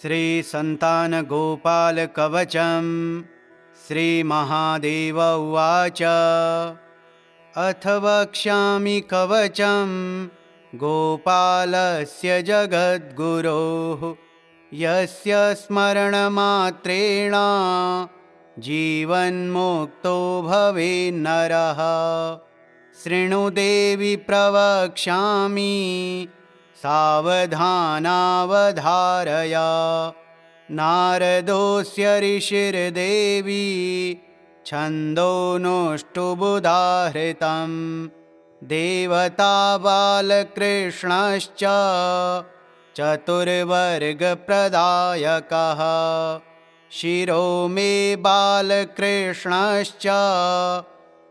श्रीसन्तानगोपालकवचं श्रीमहादेव उवाच। अथ वक्ष्यामि कवचं गोपालस्य जगद्गुरोः, यस्य स्मरणमात्रेण जीवन्मुक्तो भवेन्नरः। शृणु देवि प्रवक्ष्यामि सावधानावधारय। नारदोऽस्य ऋषिर्देवी छन्दोनुष्टुबुधाहृतं। देवता बालकृष्णश्च चतुर्वर्गप्रदायकः। शिरो मे बालकृष्णश्च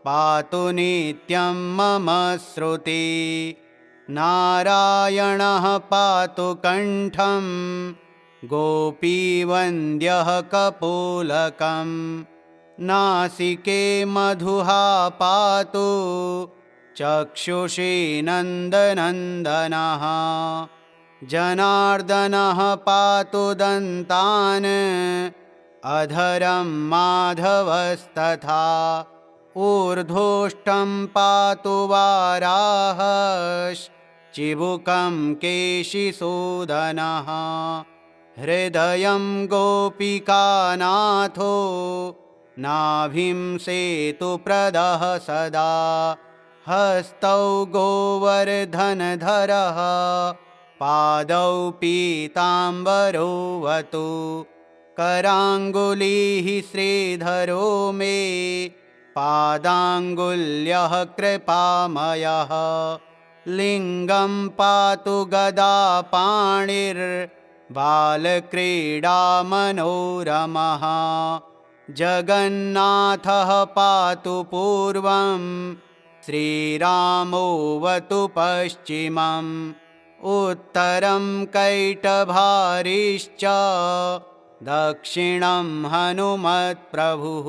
पातु नित्यं मम श्रुति। नारायणः पातु कण्ठं गोपीवन्द्यः कपोलकं। नासिके मधुहा पातु चक्षुषी नन्दनन्दनः। जनार्दनः पातु दन्तान् अधरं माधवस्तथा। ऊर्ध्वोष्ठं पातु वाराहश्चिबुकं केशिसूदनः। हृदयं गोपिकानाथो नाभिं सेतुप्रदः सदा। हस्तौ गोवर्धनधरः पादौ पीताम्बरोऽवतु। कराङ्गुलिः श्रीधरो मे पादाङ्गुल्यः कृपामयः। लिङ्गं पातु गदापाणिर्बालक्रीडामनोरमः। जगन्नाथः पातु पूर्वं श्रीरामोऽवतु पश्चिमम्। उत्तरं कैटभारिश्च दक्षिणं हनुमत्प्रभुः।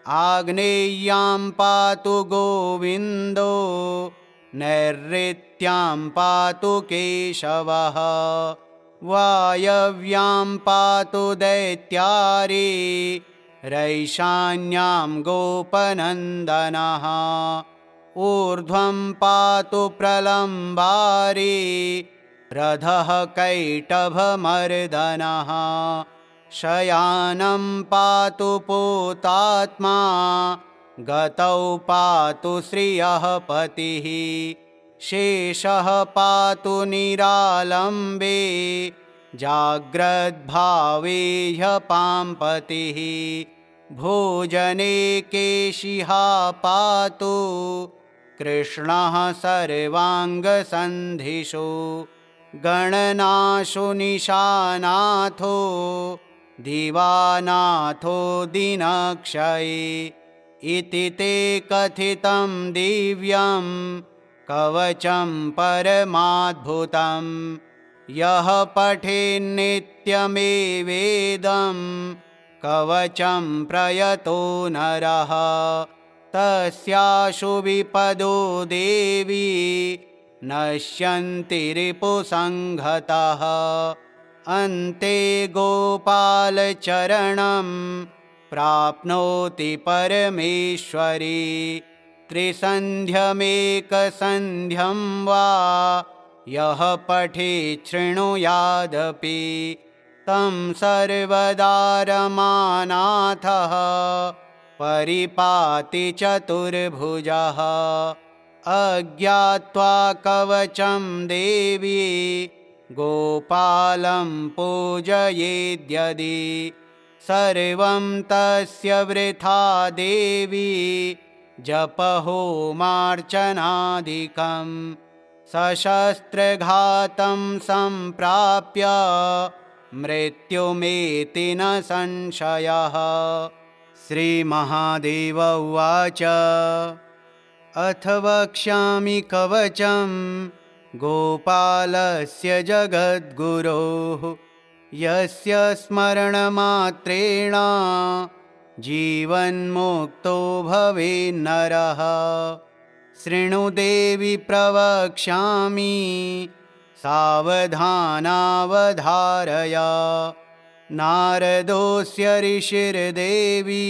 आग्नेय्यां पातु गोविन्दो नैऋत्यां पातु केशवः। वायव्यां पातु दैत्यारी रैशान्यां गोपनन्दनः। ऊर्ध्वं पातु प्रलम्बारी रथः कैटभमर्दनः। शयानं पातु पूतात्मा गतौ पातु श्रियः पतिः। शेषः पातु निरालम्बे जाग्रद्भावे ह्यपाम्पतिः। भोजने केशिहा पातु कृष्णः सर्वाङ्गसन्धिषु। गणनाशो निशानाथो दिवानाथो दिनक्षये। इति ते कथितं दिव्यं कवचं परमाद्भुतं। यः पठेन्नित्यमेवेदं कवचं प्रयतो नरः। तस्याशु विपदो देवी नश्यन्ति रिपुसंहतः। अन्ते गोपालचरणं प्राप्नोति परमेश्वरी। त्रिसन्ध्यमेकसन्ध्यं वा यः पठेत् शृणुयादपि। तं सर्वदा रमानाथः परिपाति चतुर्भुजः। अज्ञात्वा कवचं देवी गोपालं पूजयेद्यदि। सर्वं तस्य वृथा देवी जपहोमार्चनादिकं। सशस्त्रघातं सम्प्राप्य मृत्युमेति न संशयः। श्रीमहादेव उवाच। अथ वक्ष्यामि कवचं गोपालस्य जगद्गुरोः, यस्य स्मरणमात्रेण जीवन्मुक्तो भवेन्नरः। शृणु देवि प्रवक्ष्यामि सावधानावधारय। नारदोऽस्य ऋषिर्देवी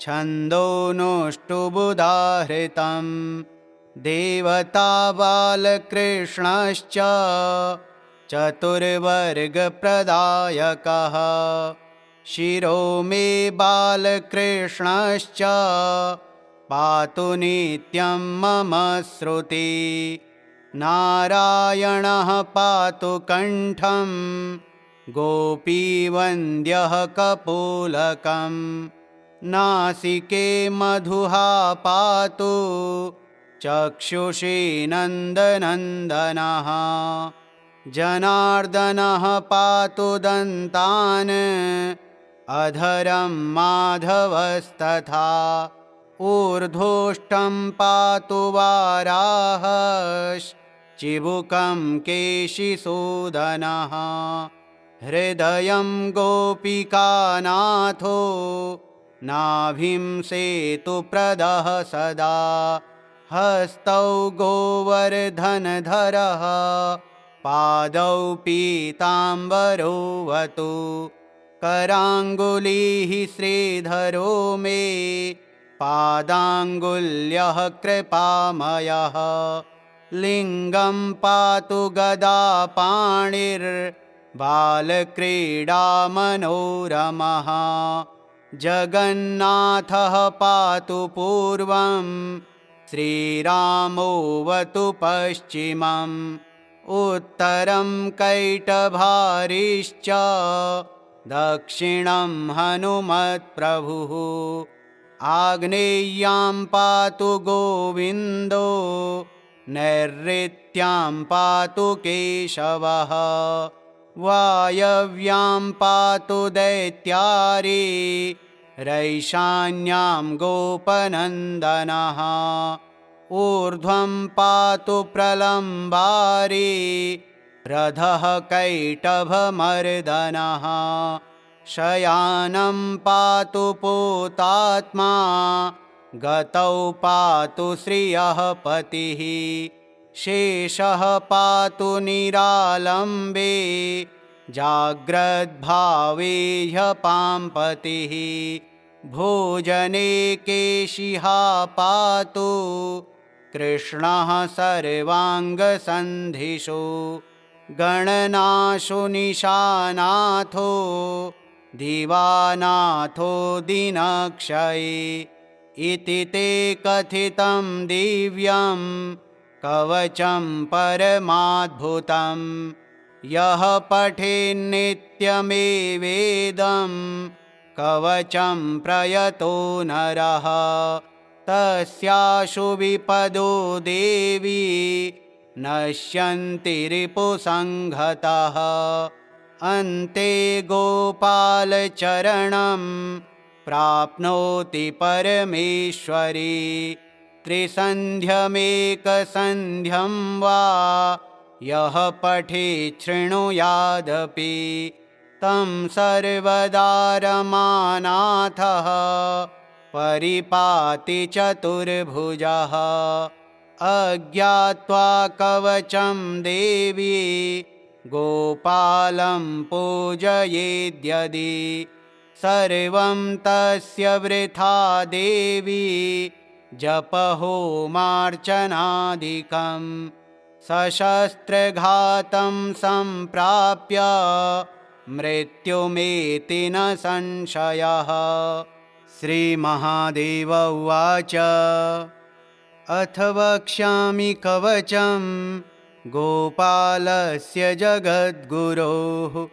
छन्दोनुष्टुबुधाहृतं। देवता बालकृष्णश्च चतुर्वर्गप्रदायकः। शिरो मे बालकृष्णश्च पातु नित्यं मम श्रुति। नारायणः पातु कण्ठं गोपीवन्द्यः कपोलकं। नासिके मधुहा पातु चक्षुषी नन्दनन्दनः। जनार्दनः पातु दन्तान् अधरं माधवस्तथा। ऊर्ध्वोष्ठं पातु वाराहश्चिबुकं केशिसूदनः। हृदयं गोपिकानाथो नाभिं सेतुप्रदः सदा। हस्तौ गोवर्धनधरः पादौ पीताम्बरोऽवतु। कराङ्गुलिः श्रीधरो मे पादाङ्गुल्यः कृपामयः। लिङ्गं पातु गदापाणिर्बालक्रीडामनोरमः। जगन्नाथः पातु पूर्वं श्रीरामोऽवतु पश्चिमम्। उत्तरं कैटभारिश्च दक्षिणं हनुमत्प्रभुः। आग्नेय्यां पातु गोविन्दो नैऋत्यां पातु केशवः। वायव्यां पातु दैत्यारी रैशान्यां गोपनन्दनः। ऊर्ध्वं पातु प्रलम्बारी रथः कैटभमर्दनः। शयानं पातु पूतात्मा गतौ पातु श्रियः पतिः। शेषः पातु निरालम्बे जाग्रद्भावे ह्यपाम्पतिः। भोजने केशिहा पातु कृष्णः सर्वाङ्गसन्धिषु। गणनाशो निशानाथो दिवानाथो दिनक्षये। इति ते कथितं दिव्यं कवचं परमाद्भुतं। यः पठेन्नित्यमेवेदं कवचं प्रयतो नरः। तस्याशु विपदो देवी नश्यन्ति रिपुसंहतः। अन्ते गोपालचरणं प्राप्नोति परमेश्वरी। त्रिसन्ध्यमेकसन्ध्यं वा यः पठेत् शृणुयादपि तं सर्वदा रमानाथः परिपाति चतुर्भुजः। अज्ञात्वा कवचं देवी गोपालं पूजयेद्यदि सर्वं तस्य वृथा देवी जपहोमार्चनादिकं। सशस्त्रघातं सम्प्राप्य मृत्युमेति न संशयः। श्रीमहादेव उवाच अथ वक्ष्यामि कवचं गोपालस्य जगद्गुरोः।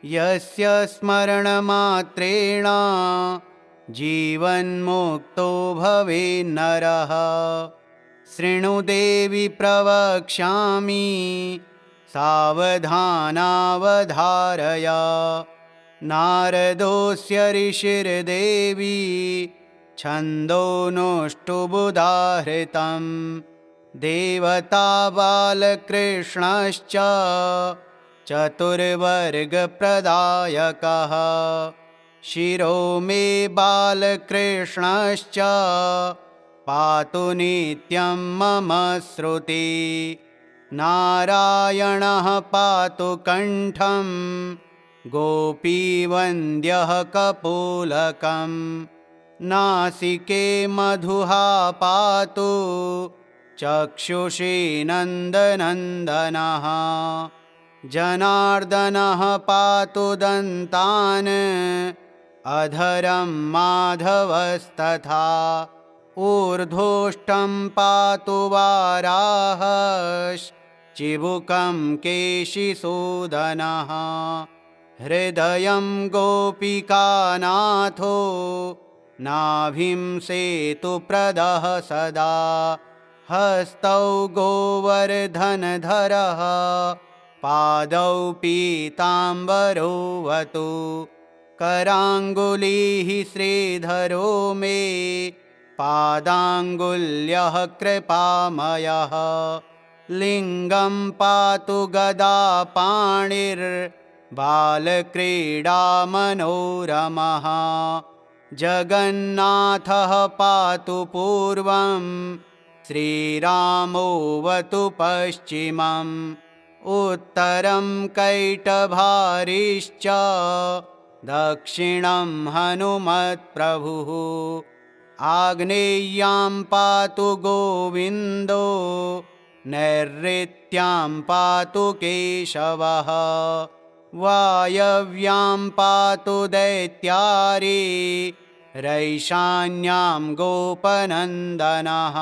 यस्य स्मरणमात्रेण जीवन्मुक्तो भवेन्नरः। शृणु देवि प्रवक्ष्यामि सावधानावधारय। नारदोऽस्य ऋषिर्देवी छन्दोनुष्टुबुधाहृतं। देवता बालकृष्णश्च चतुर्वर्गप्रदायकः। शिरो मे बालकृष्णश्च पातु नित्यं मम श्रुति। नारायणः पातु कण्ठं गोपीवन्द्यः कपोलकं नासिके मधुहा पातु चक्षुषी नन्दनन्दनः जनार्दनः पातु दन्तान् अधरं माधवस्तथा ऊर्ध्वोष्ठं पातु वाराहश्चिबुकं केशिसूदनः हृदयं गोपिकानाथो नाभिं सेतुप्रदः सदा हस्तौ गोवर्धनधरः पादौ पीताम्बरोऽवतु कराङ्गुलिः श्रीधरो मे पादाङ्गुल्यः कृपामयः लिङ्गं पातु गदापाणिर्बालक्रीडामनोरमः जगन्नाथः पातु पूर्वं श्रीरामोऽवतु पश्चिमम् उत्तरं कैटभारिश्च दक्षिणं हनुमत्प्रभुः आग्नेय्यां पातु गोविन्दो नैऋत्यां पातु केशवः वायव्यां पातु दैत्यारी रैशान्यां गोपनन्दनः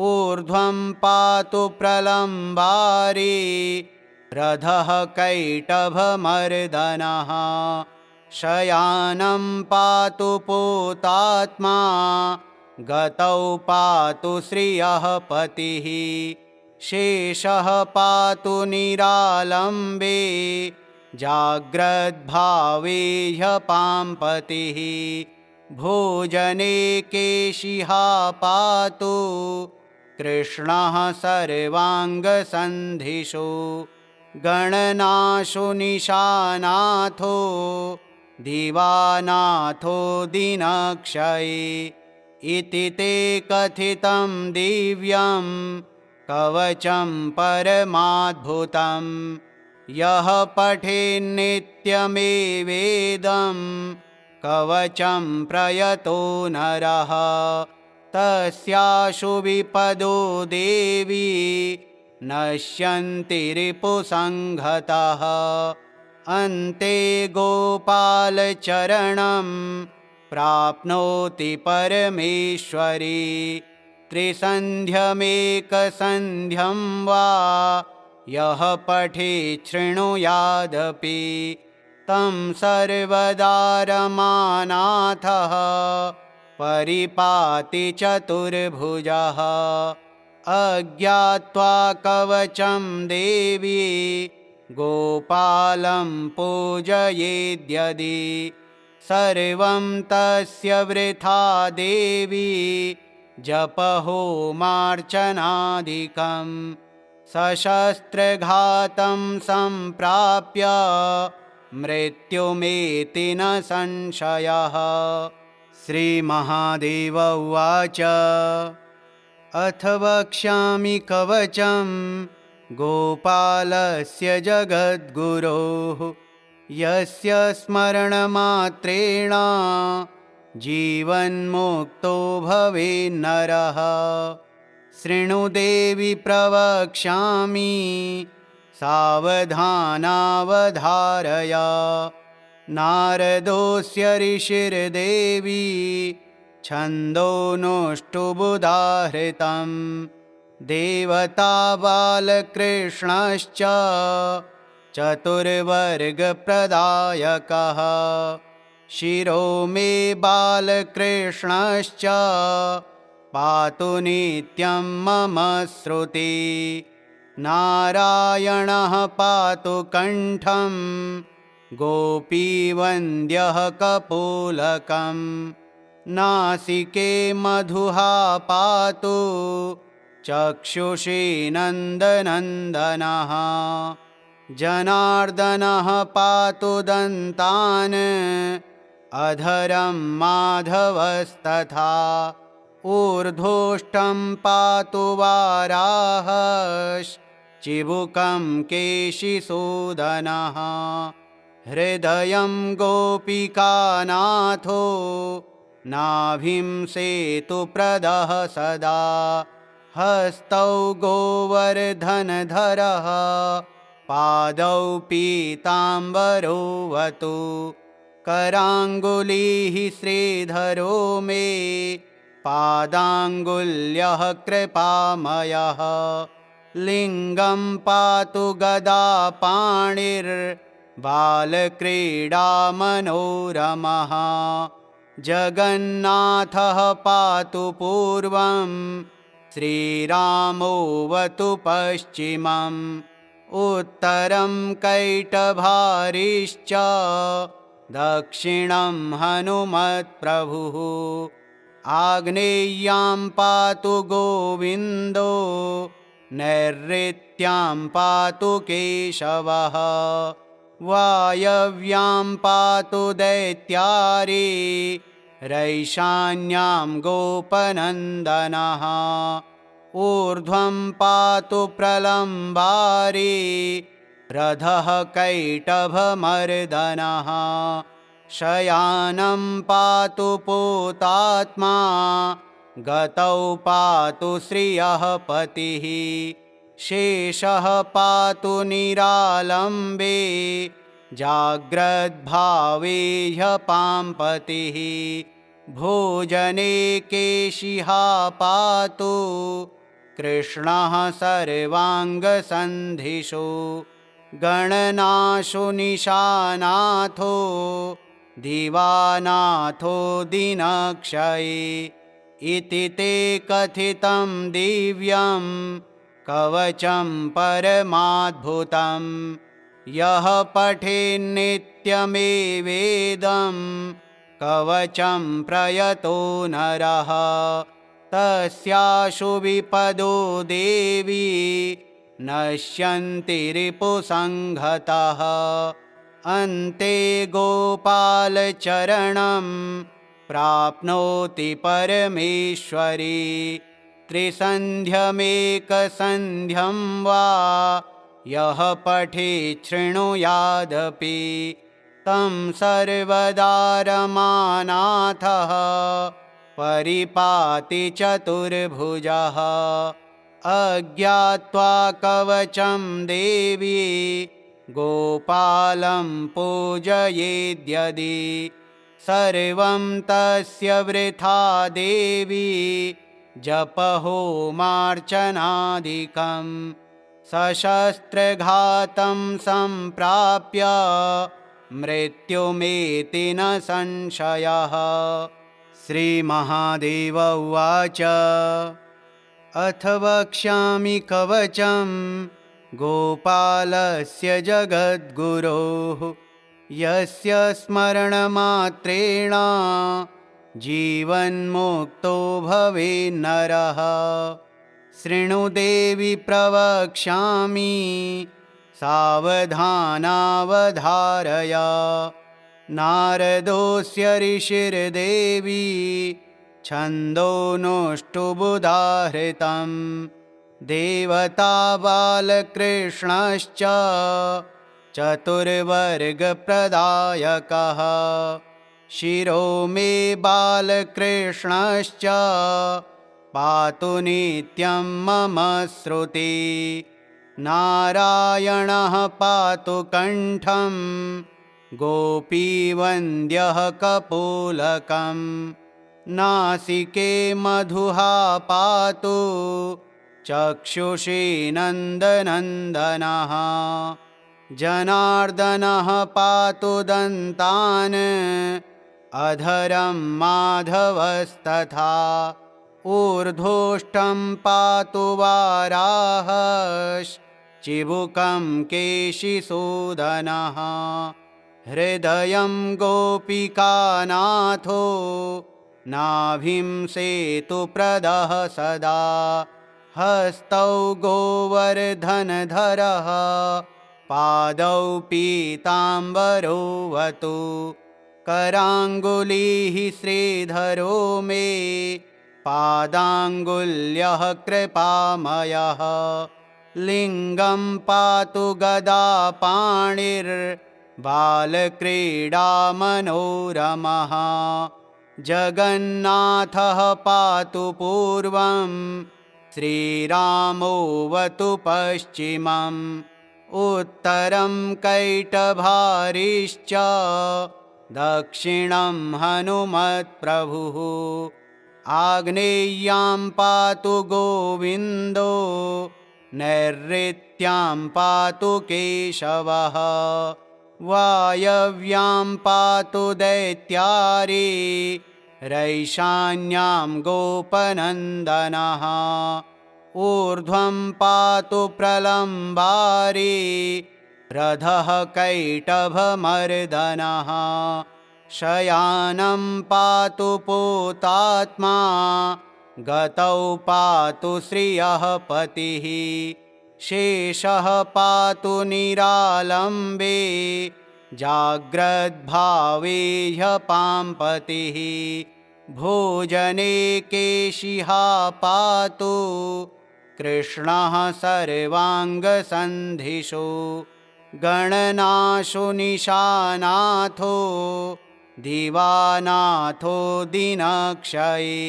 ऊर्ध्वं पातु प्रलम्बारी रथः कैटभमर्दनः शयानं पातु पूतात्मा गतौ पातु श्रियः पतिः शेषः पातु निरालम्बे जाग्रद्भावे ह्यपाम्पतिः भोजने केशिहा पातु कृष्णः सर्वाङ्गसन्धिषु गणनाशो निशानाथो दिवानाथो दिनक्षये इति ते कथितं दिव्यं कवचं परमाद्भुतं यः पठेन्नित्यमेवेदं कवचं प्रयतो नरः तस्याशु विपदो देवी नश्यन्ति रिपुसंहतः अन्ते गोपालचरणं प्राप्नोति परमेश्वरी त्रिसन्ध्यमेकसन्ध्यं वा यः पठेत् शृणुयादपि तं सर्वदा रमानाथः परिपाति चतुर्भुजः अज्ञात्वा कवचं देवी गोपालं पूजयेद्यदि सर्वं तस्य वृथा देवी जपहोमार्चनादिकं सशस्त्रघातं सम्प्राप्य मृत्युमेति न संशयः। श्रीमहादेव उवाच अथ वक्ष्यामि कवचं गोपालस्य जगद्गुरोः यस्य स्मरणमात्रेण जीवन्मुक्तो भवेन्नरः शृणु देवि प्रवक्ष्यामि सावधानावधारय नारदोऽस्य ऋषिर्देवी छन्दोनुष्टुबुधाहृतं देवता बालकृष्णश्च चतुर्वर्गप्रदायकः शिरो मे बालकृष्णश्च पातु नित्यं मम श्रुति नारायणः पातु कण्ठं गोपीवन्द्यः कपोलकं नासिके मधुहा पातु चक्षुषी नन्दनन्दनः जनार्दनः पातु दन्तान् अधरं माधवस्तथा ऊर्ध्वोष्ठं पातु वाराहश्चिबुकं चिबुकं केशिसूदनः हृदयं गोपिकानाथो नाभिं सेतुप्रदः सदा हस्तौ गोवर्धनधरः पादौ पीताम्बरोऽवतु कराङ्गुलिः श्रीधरो मे पादाङ्गुल्यः कृपामयः लिङ्गं पातु गदापाणिर्बालक्रीडामनोरमः जगन्नाथः पातु पूर्वं श्रीरामोऽवतु पश्चिमम् उत्तरं कैटभारिश्च दक्षिणं हनुमत्प्रभुः आग्नेय्यां पातु गोविन्दो नैऋत्यां पातु केशवः वायव्यां पातु दैत्यारी रैशान्यां गोपनन्दनः ऊर्ध्वं पातु प्रलम्बारी रथः कैटभमर्दनः शयानं पातु पूतात्मा गतौ पातु श्रियः पतिः शेषः पातु निरालम्बे जाग्रद्भावे ह्यपाम्पतिः भोजने केशिहा पातु कृष्णः सर्वाङ्गसन्धिषु गणनाशो निशानाथो दिवानाथो दिनक्षये इति ते कथितं दिव्यं कवचं परमाद्भुतं यः पठेन्नित्यमेवेदं कवचं प्रयतो नरः तस्याशु विपदो देवी नश्यन्ति रिपुसंहतः अन्ते गोपालचरणं प्राप्नोति परमेश्वरी त्रिसन्ध्यमेकसन्ध्यं वा यः पठेत् शृणुयादपि तं सर्वदा रमानाथः परिपाति चतुर्भुजः अज्ञात्वा कवचं देवी गोपालं पूजयेद्यदि सर्वं तस्य वृथा देवी जपहोमार्चनादिकं सशस्त्रघातं सम्प्राप्य मृत्युमेति न संशयः। श्रीमहादेव उवाच अथ वक्ष्यामि कवचं गोपालस्य जगद्गुरोः यस्य स्मरणमात्रेण जीवन्मुक्तो भवेन्नरः शृणु देवि प्रवक्ष्यामि सावधानावधारय नारदोऽस्य ऋषिर्देवी छन्दोनुष्टुबुधाहृतं देवता बालकृष्णश्च चतुर्वर्गप्रदायकः शिरो मे बालकृष्णश्च पातु नित्यं मम श्रुति नारायणः पातु कण्ठं गोपीवन्द्यः कपोलकं नासिके मधुहा पातु चक्षुषी नन्दनन्दनः जनार्दनः पातु दन्तान् अधरं माधवस्तथा ऊर्ध्वोष्ठं पातु वाराहश्चिबुकं केशिसूदनः हृदयं गोपिकानाथो नाभिं सेतुप्रदः सदा हस्तौ गोवर्धनधरः पादौ पीताम्बरोऽवतु कराङ्गुलिः श्रीधरो मे पादाङ्गुल्यः कृपामयः लिङ्गं पातु गदापाणिर्बालक्रीडामनोरमः जगन्नाथः पातु पूर्वं श्रीरामोऽवतु पश्चिमम् उत्तरं कैटभारिश्च दक्षिणं हनुमत्प्रभुः आग्नेय्यां पातु गोविन्दो नैऋत्यां पातु केशवः वायव्यां पातु दैत्यारी रैशान्यां गोपनन्दनः ऊर्ध्वं पातु प्रलम्बारी रथः कैटभमर्दनः शयानं पातु पूतात्मा गतौ पातु श्रियः पतिः शेषः पातु निरालम्बे जाग्रद्भावे ह्यपाम्पतिः भोजने केशिः पातु कृष्णः सर्वाङ्गसन्धिषु गणनाशो निशानाथो दिवानाथो दिनक्षये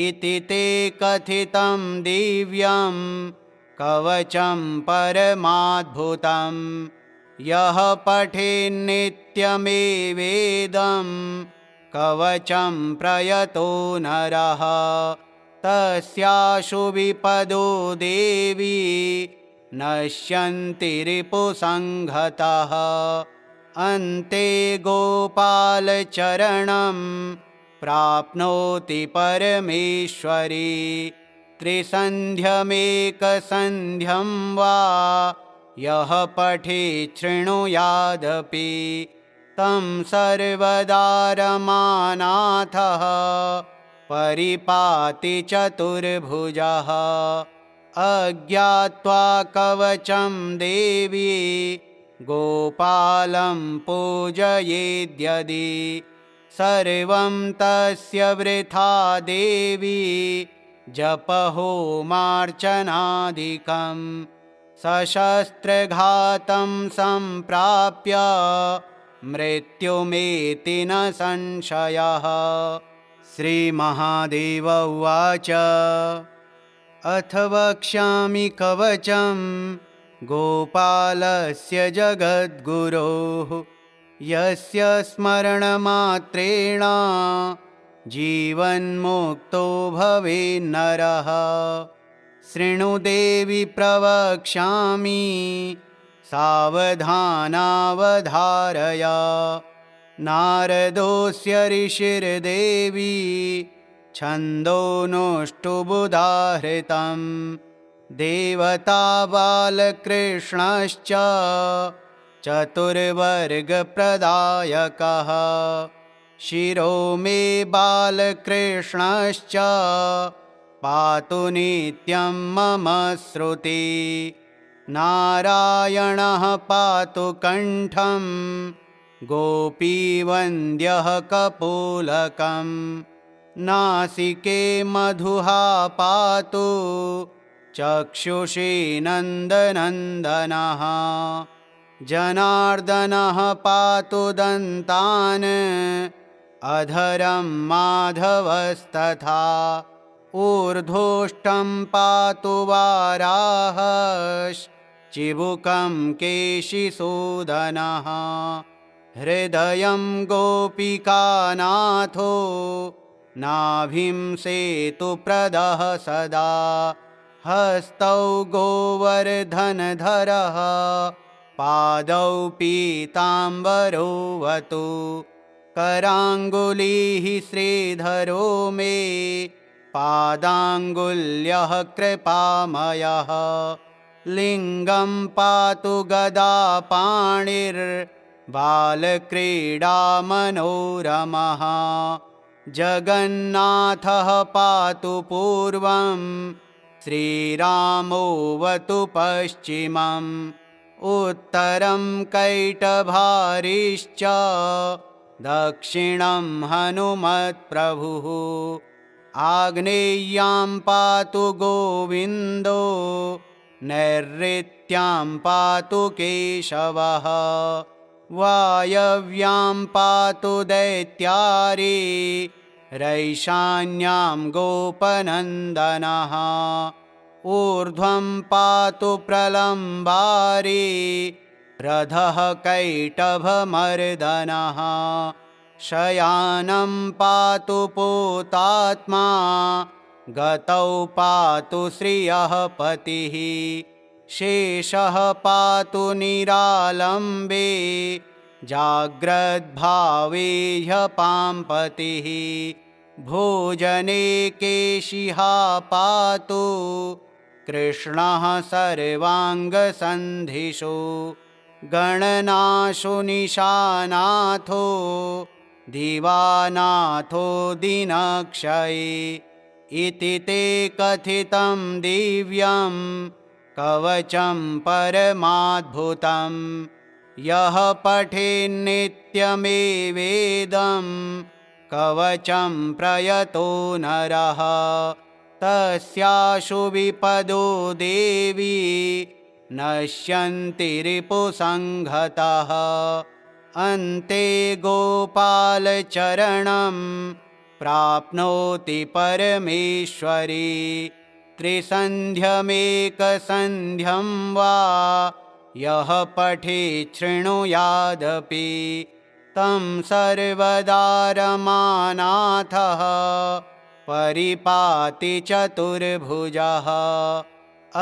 इति ते कथितं दिव्यं कवचं परमाद्भुतं यः पठेन्नित्यमेवेदं कवचं प्रयतो नरः तस्याशु विपदो देवी नश्यन्ति रिपुसंहतः अन्ते गोपालचरणं प्राप्नोति परमेश्वरी त्रिसन्ध्यमेकसन्ध्यं वा यः पठेत् शृणुयादपि तं सर्वदा रमानाथः परिपाति चतुर्भुजः अज्ञात्वा कवचं देवी गोपालं पूजयेद्यदि सर्वं तस्य वृथा देवी जपहोमार्चनादिकं सशस्त्रघातं सम्प्राप्य मृत्युमेति न संशयः। श्रीमहादेव उवाच अथ वक्ष्यामि कवचं गोपालस्य जगद्गुरोः यस्य स्मरणमात्रेण जीवन्मुक्तो भवेन्नरः शृणु देवि प्रवक्ष्यामि सावधानावधारय नारदोऽस्य ऋषिर्देवी छन्दोनुष्टुबुधाहृतं देवता बालकृष्णश्च चतुर्वर्गप्रदायकः शिरो मे बालकृष्णश्च पातु नित्यं मम श्रुति नारायणः पातु कण्ठं गोपीवन्द्यः कपोलकं नासिके मधुः पातु चक्षुषी नन्दनन्दनः जनार्दनः पातु दन्तान् अधरं माधवस्तथा ऊर्ध्वोष्ठं पातु वाराहश्चिबुकं केशिसूदनः हृदयं गोपिकानाथो नाभिं सेतुप्रदः सदा हस्तौ गोवर्धनधरः पादौ पीताम्बरोऽवतु कराङ्गुलिः श्रीधरो मे पादाङ्गुल्यः कृपामयः लिङ्गं पातु गदापाणिर्बालक्रीडामनोरमः जगन्नाथः पातु पूर्वं श्रीरामोऽवतु पश्चिमम् उत्तरं कैटभारिश्च दक्षिणं हनुमत्प्रभुः आग्नेय्यां पातु गोविन्दो नैऋत्यां पातु केशवः वायव्यां पातु दैत्यारी रैशान्यां गोपनन्दनः ऊर्ध्वं पातु प्रलम्बारी रथः कैटभमर्दनः शयानं पातु पूतात्मा गतौ पातु श्रियः पतिः शेषः पातु निरालम्बे जाग्रद्भावे ह्यपाम्पतिः भोजने केशिः पातु कृष्णः सर्वाङ्गसन्धिषु गणनाशु निशानाथो दिवानाथो दिनक्षये इति ते कथितं दिव्यं कवचं परमाद्भुतं यः पठेन्नित्यमेवेदं कवचं प्रयतो नरः तस्याशु विपदो देवी नश्यन्ति रिपुसंहतः अन्ते गोपालचरणं प्राप्नोति परमेश्वरी त्रिसन्ध्यमेकसन्ध्यं वा यः पठेत् शृणुयादपि तं सर्वदा रमानाथः परिपाति चतुर्भुजः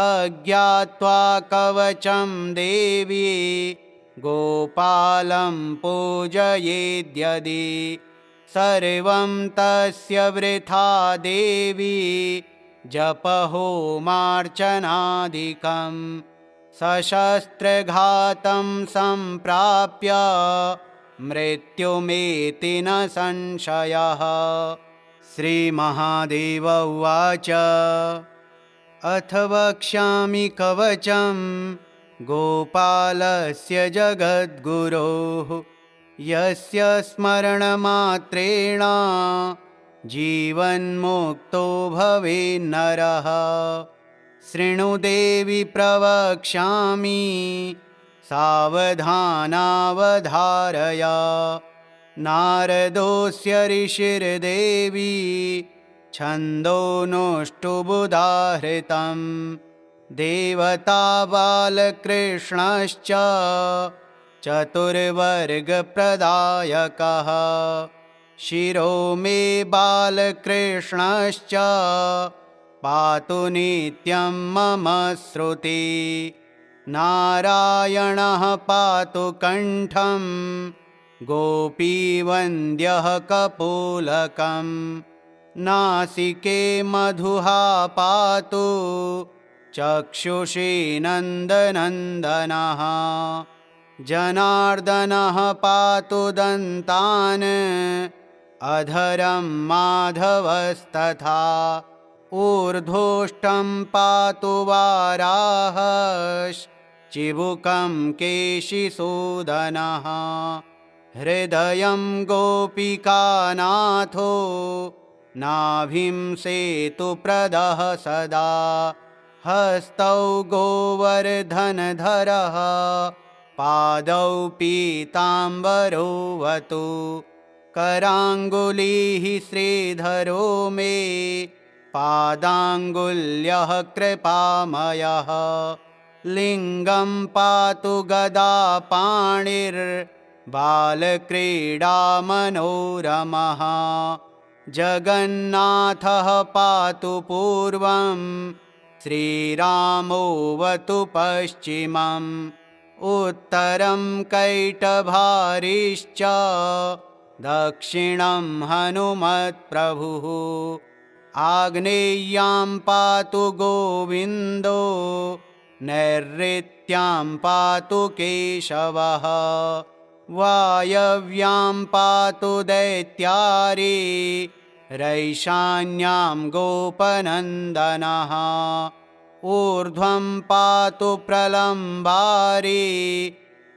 अज्ञात्वा कवचं देवी गोपालं पूजयेद्यदि सर्वं तस्य वृथा देवी जपहोमार्चनादिकं सशस्त्रघातं सम्प्राप्य मृत्युमेति न संशयः। श्रीमहादेव उवाच अथ वक्ष्यामि कवचं गोपालस्य जगद्गुरोः यस्य स्मरणमात्रेण जीवन्मुक्तो भवेन्नरः शृणु देवि प्रवक्ष्यामि सावधानावधारय नारदोऽस्य ऋषिर्देवी छन्दोनुष्टुबुधाहृतं देवता बालकृष्णश्च चतुर्वर्गप्रदायकः शिरो मे बालकृष्णश्च पातु नित्यं मम श्रुति नारायणः पातु कण्ठं गोपीवन्द्यः कपोलकं नासिके मधुः पातु चक्षुषी नन्दनन्दनः जनार्दनः पातु दन्तान् अधरं माधवस्तथा ऊर्ध्वोष्ठं पातु वाराहश्चिबुकं केशिसूदनः हृदयं गोपिकानाथो नाभिं सेतुप्रदः सदा हस्तौ गोवर्धनधरः पादौ पीताम्बरोऽवतु कराङ्गुलिः श्रीधरो मे पादाङ्गुल्यः कृपामयः लिङ्गं पातु गदापाणिर्बालक्रीडामनोरमः जगन्नाथः पातु पूर्वं श्रीरामोऽवतु पश्चिमम् उत्तरं कैटभारिश्च दक्षिणं हनुमत्प्रभुः आग्नेय्यां पातु गोविन्दो नैऋत्यां पातु केशवः वायव्यां पातु दैत्यारी रैशान्यां गोपनन्दनः ऊर्ध्वं पातु प्रलम्बारी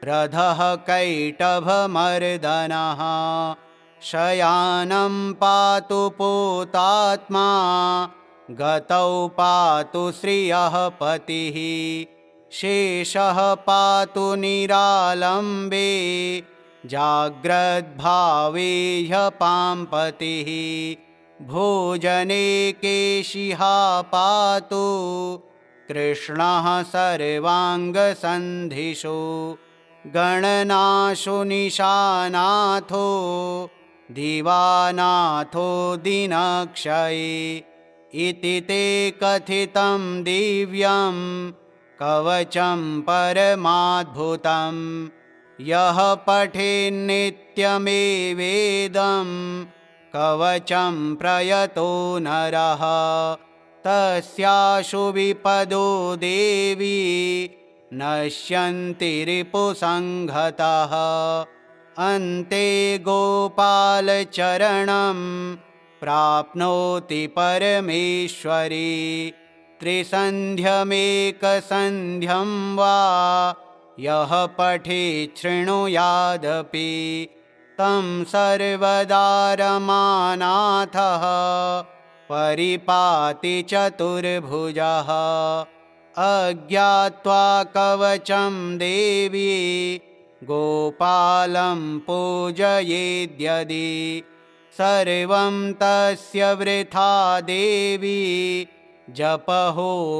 रथः कैटभमर्दनः शयानं पातु पूतात्मा गतौ पातु श्रियः पतिः शेषः पातु निरालम्बे जाग्रद्भावे ह्यपाम्पतिः भोजने केशिः पातु कृष्णः सर्वाङ्गसन्धिषु गणनाशो निशानाथो दिवानाथो दिनक्षये इति ते कथितं दिव्यं कवचं परमाद्भुतं यः पठेन्नित्यमेवेदं कवचं प्रयतो नरः तस्याशु विपदो देवी नश्यन्ति रिपुसंहतः अन्ते गोपालचरणं प्राप्नोति परमेश्वरी त्रिसन्ध्यमेकसन्ध्यं वा यः पठेत् शृणुयादपि तं सर्वदा रमानाथः परिपाति चतुर्भुजः अज्ञात्वा कवचं देवी गोपालं पूजयेद्यदि सर्वं तस्य वृथा देवी जपहोमार्चनादिकं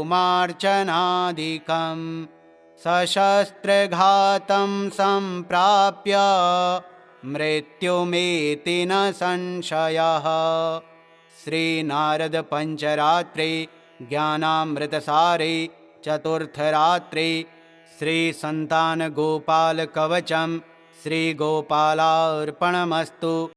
सशस्त्रघातं सम्प्राप्य मृत्युमेति न संशयः। श्रीनारद पंचरात्रे ज्ञानामृतसारे चतुर्थरात्रे श्री संतान गोपाल कवचम श्री गोपालार्पणमस्तु।